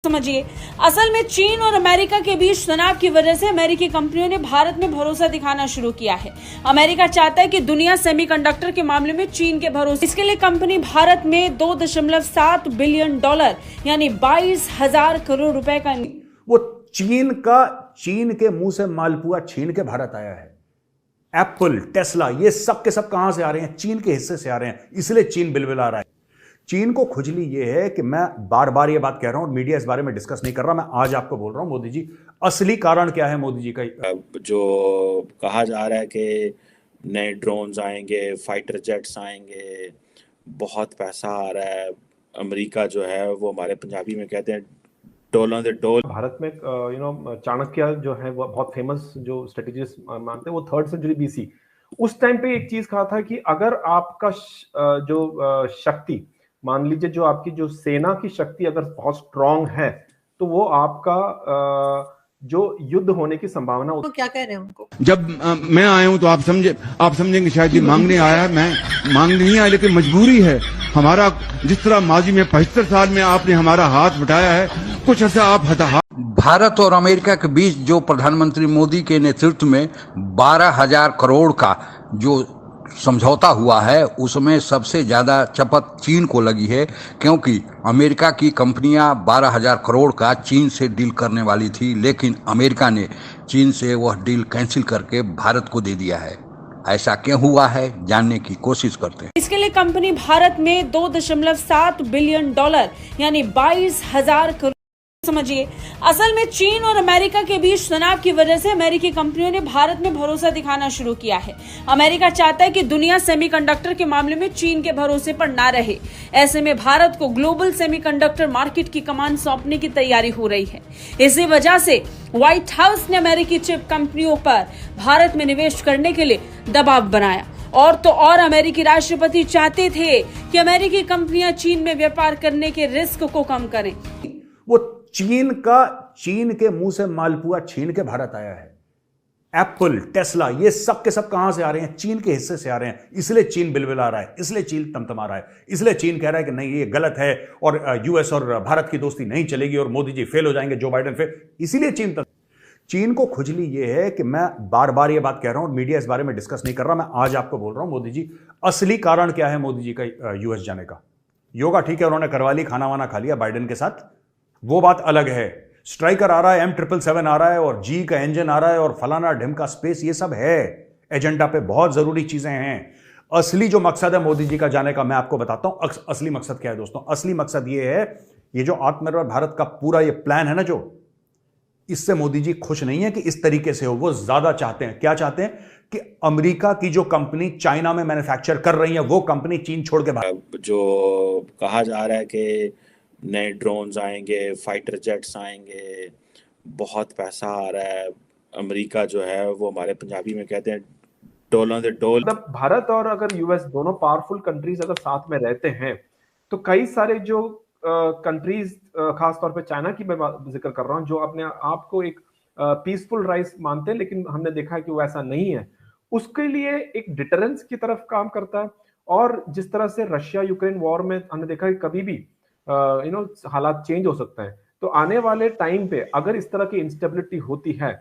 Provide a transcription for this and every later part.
समझिए, असल में चीन और अमेरिका के बीच तनाव की वजह से अमेरिकी कंपनियों ने भारत में भरोसा दिखाना शुरू किया है। अमेरिका चाहता है कि दुनिया सेमीकंडक्टर के मामले में चीन के भरोसे। इसके लिए कंपनी भारत में $2.7 बिलियन यानी 22,000 करोड़ रुपए का वो चीन के मुंह से मालपुआ छीन के भारत आया है। एप्पल, टेस्ला, ये सब के सब कहां से आ रहे हैं? चीन के हिस्से से आ रहे हैं, इसलिए चीन बिलबिला रहा है। चीन को खुजली ये है कि मैं बार बार ये बात कह रहा हूं, मीडिया इस बारे में डिस्कस नहीं कर रहा, मैं आज आपको बोल रहा हूं मोदी जी, असली कारण क्या है मोदी जी का? जो कहा जा रहा है कि नए ड्रोन्स आएंगे, फाइटर जेट्स आएंगे, बहुत पैसा आ रहा है, अमेरिका जो है वो हमारे पंजाबी में कहते हैं डॉलर दे डॉल। भारत में चाणक्य जो है वो बहुत फेमस जो स्ट्रेटेजिस्ट मानते हैं, वो 3rd सेंचुरी बीसी उस टाइम पे एक चीज कहा था कि अगर आपका जो शक्ति, मान लीजिए जो आपकी जो सेना की शक्ति अगर बहुत स्ट्रांग है तो वो आपका जो युद्ध होने की संभावना। तो क्या कह रहे हैं उनको? जब मैं आया हूं तो आप समझेंगे शायद ये मांगने आया है, मैं मांगने नहीं आया, लेकिन मजबूरी है हमारा। जिस तरह माजी में 75 साल में आपने हमारा हाथ बटाया है, कुछ ऐसा आप हताहत। भारत और अमेरिका के बीच जो प्रधानमंत्री मोदी के नेतृत्व में 12,000 करोड़ का जो समझौता हुआ है, उसमें सबसे ज्यादा चपत चीन को लगी है, क्योंकि अमेरिका की कंपनियां 12,000 करोड़ का चीन से डील करने वाली थी, लेकिन अमेरिका ने चीन से वह डील कैंसिल करके भारत को दे दिया है। ऐसा क्यों हुआ है, जानने की कोशिश करते हैं। इसके लिए कंपनी भारत में $2.7 बिलियन यानी 22,000 करोड़। समझिए, असल में चीन और अमेरिका के बीच तनाव की वजह से अमेरिकी कंपनियों ने भारत में भरोसा दिखाना शुरू किया है। अमेरिका चाहता है कि दुनिया सेमीकंडक्टर के मामले में चीन के भरोसे पर ना रहे। ऐसे में भारत को ग्लोबल सेमीकंडक्टर मार्केट की कमान सौंपने की तैयारी हो रही है। इसी वजह से व्हाइट हाउस ने अमेरिकी चिप कंपनियों पर भारत में निवेश करने के लिए दबाव बनाया। और तो और अमेरिकी राष्ट्रपति चाहते थे कि अमेरिकी कंपनियां चीन में व्यापार करने के रिस्क को कम करें। वो चीन के मुंह से मालपुआ छीन के भारत आया है। एप्पल, टेस्ला, ये सब के सब कहां से आ रहे हैं? चीन के हिस्से से आ रहे हैं, इसलिए चीन बिलबिला रहा है, इसलिए चीन तमतमा रहा है, इसलिए चीन कह रहा है कि नहीं ये गलत है और यूएस और भारत की दोस्ती नहीं चलेगी और मोदी जी फेल हो जाएंगे, जो बाइडेन फेल। इसीलिए चीन को खुजली ये है कि मैं बार बार ये बात कह रहा हूं, मीडिया इस बारे में डिस्कस नहीं कर रहा, मैं आज आपको बोल रहा हूं मोदी जी, असली कारण क्या है मोदी जी का यूएस जाने का? योगा ठीक है, उन्होंने करवा ली, खाना वाना खा लिया बाइडेन के साथ, वो बात अलग है। स्ट्राइकर आ रहा है, M777 आ रहा है और जी का इंजन आ रहा है और फलाना ढिम का स्पेस, ये सब है एजेंडा पे, बहुत जरूरी चीजें हैं। असली जो मकसद है मोदी जी का जाने का, मैं आपको बताता हूं असली मकसद क्या है दोस्तों। असली मकसद ये है, ये जो आत्मनिर्भर भारत का पूरा ये प्लान है ना, जो इससे मोदी जी खुश नहीं है कि इस तरीके से हो। वो ज्यादा चाहते हैं, क्या चाहते हैं कि अमेरिका की जो कंपनी चाइना में मैन्युफैक्चर कर रही है, वो कंपनी चीन छोड़ के जो कहा जा रहा है कि नए ड्रोन्स आएंगे, फाइटर जेट्स आएंगे, बहुत पैसा आ रहा है, अमेरिका जो है वो हमारे पंजाबी में कहते हैं डॉलर दे डॉल। मतलब भारत और अगर यूएस दोनों पावरफुल कंट्रीज अगर साथ में रहते हैं तो कई सारे जो कंट्रीज, खासतौर पे चाइना की मैं जिक्र कर रहा हूं, जो अपने आप को एक पीसफुल राइस मानते हैं, लेकिन हमने देखा है कि वो ऐसा नहीं है, उसके लिए एक डिटरेंस की तरफ काम करता है। और जिस तरह से रशिया यूक्रेन वॉर में हमने देखा कि कभी भी हालात चेंज हो सकते हैं, तो आने वाले टाइम पे अगर इस तरह की इंस्टेबिलिटी होती है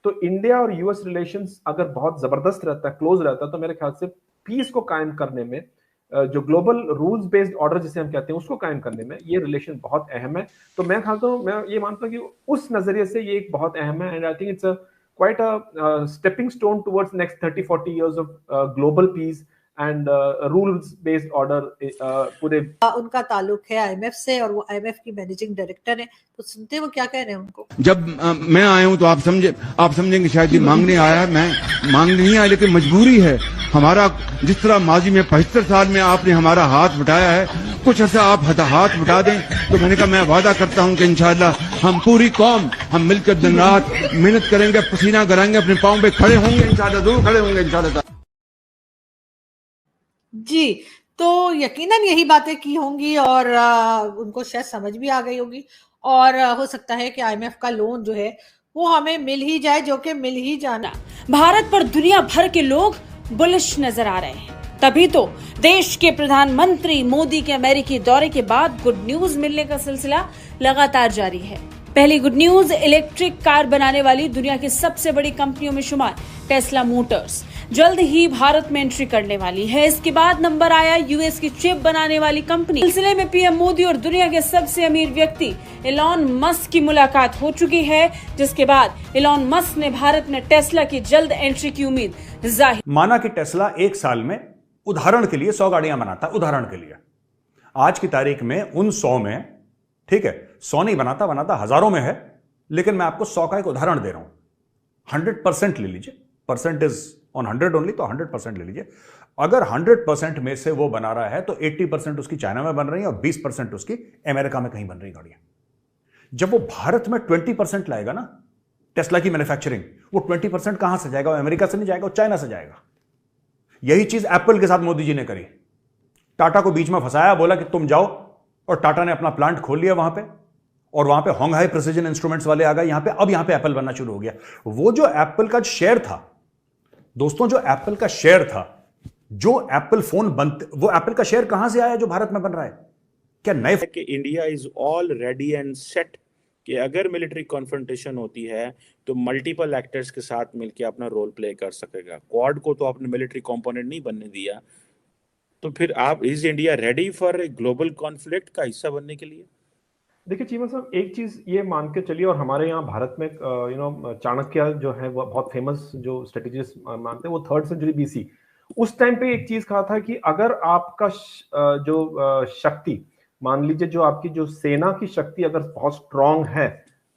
तो इंडिया और यूएस रिलेशंस अगर बहुत जबरदस्त रहता है, क्लोज रहता है, तो मेरे ख्याल से पीस को कायम करने में, जो ग्लोबल रूल्स बेस्ड ऑर्डर जिसे हम कहते हैं, उसको कायम करने में ये रिलेशन बहुत अहम है। तो मैं ये मानता हूं कि उस नजरिए से ये एक बहुत अहम है, and I think it's quite a stepping stone towards next 30-40 years of global piece and rules based order पूरे। उनका ताल्लुक है आईएमएफ से और वो आईएमएफ की मैनेजिंग डायरेक्टर है, तो सुनते हैं वो क्या कह रहे हैं उनको। जब मैं आया हूं तो आप समझेंगे शायद ये मांगने आया है, मैं मांगने नहीं आया, लेकिन मजबूरी है हमारा। जिस तरह माजी में 75 साल में आपने हमारा हाथ बटाया है, कुछ ऐसा आप हाथ बटा दें, तो मैंने कहा मैं वादा करता हूं कि इंशाल्लाह हम पूरी कौम हम मिलकर दिन रात मेहनत करेंगे, पसीना कराएंगे, अपने पांव पे खड़े होंगे इंशाल्लाह, जरूर खड़े होंगे इंशाल्लाह। जी, तो यकीनन यही बातें की होंगी और उनको शायद समझ भी आ गई होगी, और हो सकता है कि आईएमएफ का लोन जो है वो हमें मिल ही जाए, जो कि मिल ही जाना। भारत पर दुनिया भर के लोग बुलिश नजर आ रहे हैं। तभी तो देश के प्रधानमंत्री मोदी के अमेरिकी दौरे के बाद गुड न्यूज मिलने का सिलसिला लगातार जारी है। पहली गुड न्यूज, इलेक्ट्रिक कार बनाने वाली दुनिया की सबसे बड़ी कंपनियों में शुमार टेस्ला मोटर्स जल्द ही भारत में एंट्री करने वाली है। इसके बाद नंबर आया यूएस की चिप बनाने वाली कंपनी। सिलसिले में पीएम मोदी और दुनिया के सबसे अमीर व्यक्ति एलॉन मस्क की मुलाकात हो चुकी है, जिसके बाद एलॉन मस्क ने भारत में टेस्ला की जल्द एंट्री की उम्मीद जाहिर। माना कि टेस्ला एक साल में उदाहरण के लिए 100 गाड़ियां बनाता, उदाहरण के लिए आज की तारीख में उन 100 में, ठीक है, 100 नहीं बनाता हजारों में है, लेकिन मैं आपको 100 का एक उदाहरण दे रहा हूं। 100% ले लीजिए, परसेंट इज ऑन 100 ओनली, तो 100% ले लीजिए। अगर 100% में से वो बना रहा है तो 80% उसकी चाइना में बन रही है और 20% उसकी अमेरिका में कहीं बन रही गाड़ियां। जब वो भारत में 20% लाएगा ना टेस्ला की मैन्युफैक्चरिंग, वो 20% कहां से जाएगा? वो अमेरिका से नहीं जाएगा, वो चाइना से जाएगा। यही चीज एप्पल के साथ मोदी जी ने करी। टाटा को बीच में फंसाया, बोला कि तुम जाओ, और टाटा ने अपना प्लांट खोल लिया वहां पे, और वहां पे होंगहाई प्रिसिजन इंस्ट्रूमेंट्स वाले आ गए यहां पे। अब यहां पे एप्पल बनना शुरू हो गया। वो जो एप्पल का शेयर था दोस्तों, जो एप्पल का शेयर था, जो एप्पल फोन बनते, वो एप्पल का शेयर कहां से आया जो भारत में बन रहा है? क्या नए कि India is all ready and set कि अगर मिलिट्री कॉन्फ्रंटेशन होती है तो मल्टीपल एक्टर्स के साथ मिलकर अपना रोल प्ले कर सकेगा। क्वाड को तो आपने मिलिट्री कंपोनेंट नहीं बनने दिया, तो फिर आप is India ready for a global conflict का हिस्सा बनने के लिए? देखिए चीमा साहब, एक चीज ये मान के चलिए, और हमारे यहाँ भारत में चाणक्य जो है वो बहुत फेमस जो स्ट्रेटेजिस्ट मानते हैं, वो 3rd सेंचुरी BC उस टाइम पे एक चीज कहा था कि अगर आपका जो शक्ति, मान लीजिए जो आपकी जो सेना की शक्ति अगर बहुत स्ट्रांग है,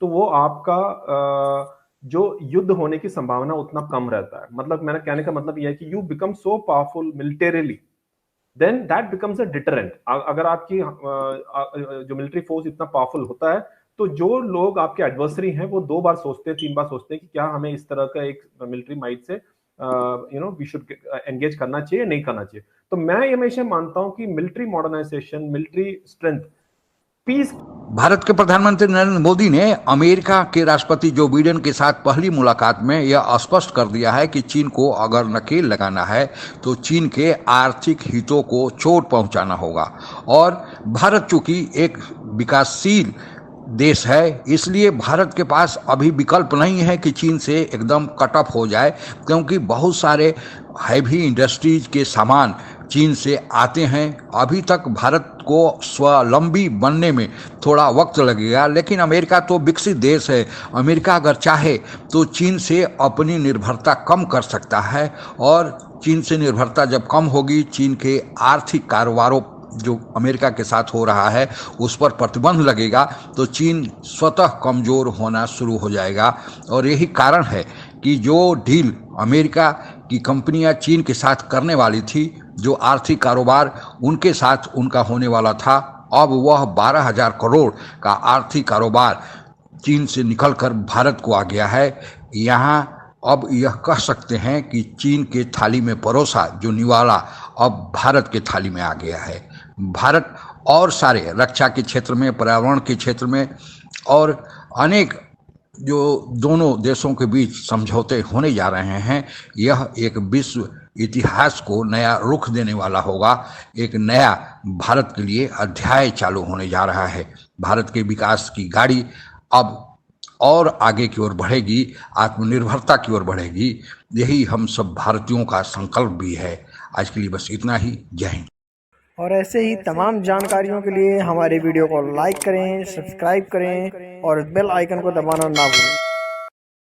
तो वो आपका जो युद्ध होने की संभावना उतना कम रहता है। मतलब मैंने कहने का मतलब यह है कि you become so powerful militarily, then that becomes a deterrent। अगर आपकी जो मिलिट्री फोर्स इतना पावरफुल होता है, तो जो लोग आपके एडवर्सरी हैं वो 2 बार सोचते हैं, 3 बार सोचते हैं कि क्या हमें इस तरह का एक मिलिट्री माइट से वी शुड एंगेज करना चाहिए, नहीं करना चाहिए। तो मैं हमेशा मानता हूं कि military modernisation, military strength, peace. Bharat के प्रधानमंत्री नरेंद्र मोदी ने अमेरिका के राष्ट्रपति जो बाइडेन के साथ पहली मुलाकात में यह स्पष्ट कर दिया है कि चीन को अगर नकेल लगाना है तो चीन के आर्थिक हितों को चोट पहुंचाना होगा। और भारत चूंकि एक विकासशील देश है, इसलिए भारत के पास अभी विकल्प नहीं है कि चीन से एकदम कट ऑफ हो जाए, क्योंकि बहुत सारे हैवी इंडस्ट्रीज के सामान चीन से आते हैं। अभी तक भारत को स्वावलंबी बनने में थोड़ा वक्त लगेगा, लेकिन अमेरिका तो विकसित देश है। अमेरिका अगर चाहे तो चीन से अपनी निर्भरता कम कर सकता है, और चीन से निर्भरता जब कम होगी, चीन के आर्थिक कारोबारों जो अमेरिका के साथ हो रहा है उस पर प्रतिबंध लगेगा, तो चीन स्वतः कमज़ोर होना शुरू हो जाएगा। और यही कारण है कि जो डील अमेरिका की कंपनियां चीन के साथ करने वाली थी, जो आर्थिक कारोबार उनके साथ उनका होने वाला था, अब वह 12,000 करोड़ का आर्थिक कारोबार चीन से निकलकर भारत को आ गया है। यहाँ अब यह कह सकते हैं कि चीन के थाली में परोसा जो निवाला अब भारत के थाली में आ गया है। भारत और सारे रक्षा के क्षेत्र में, पर्यावरण के क्षेत्र में और अनेक जो दोनों देशों के बीच समझौते होने जा रहे हैं, यह एक विश्व इतिहास को नया रुख देने वाला होगा। एक नया भारत के लिए अध्याय चालू होने जा रहा है। भारत के विकास की गाड़ी अब और आगे की ओर बढ़ेगी, आत्मनिर्भरता की ओर बढ़ेगी। यही हम सब भारतीयों का संकल्प भी है। आज के लिए बस इतना ही। जय हिंद। और ऐसे ही तमाम जानकारियों के लिए हमारे वीडियो को लाइक करें, सब्सक्राइब करें और बेल आइकन को दबाना ना भूलें।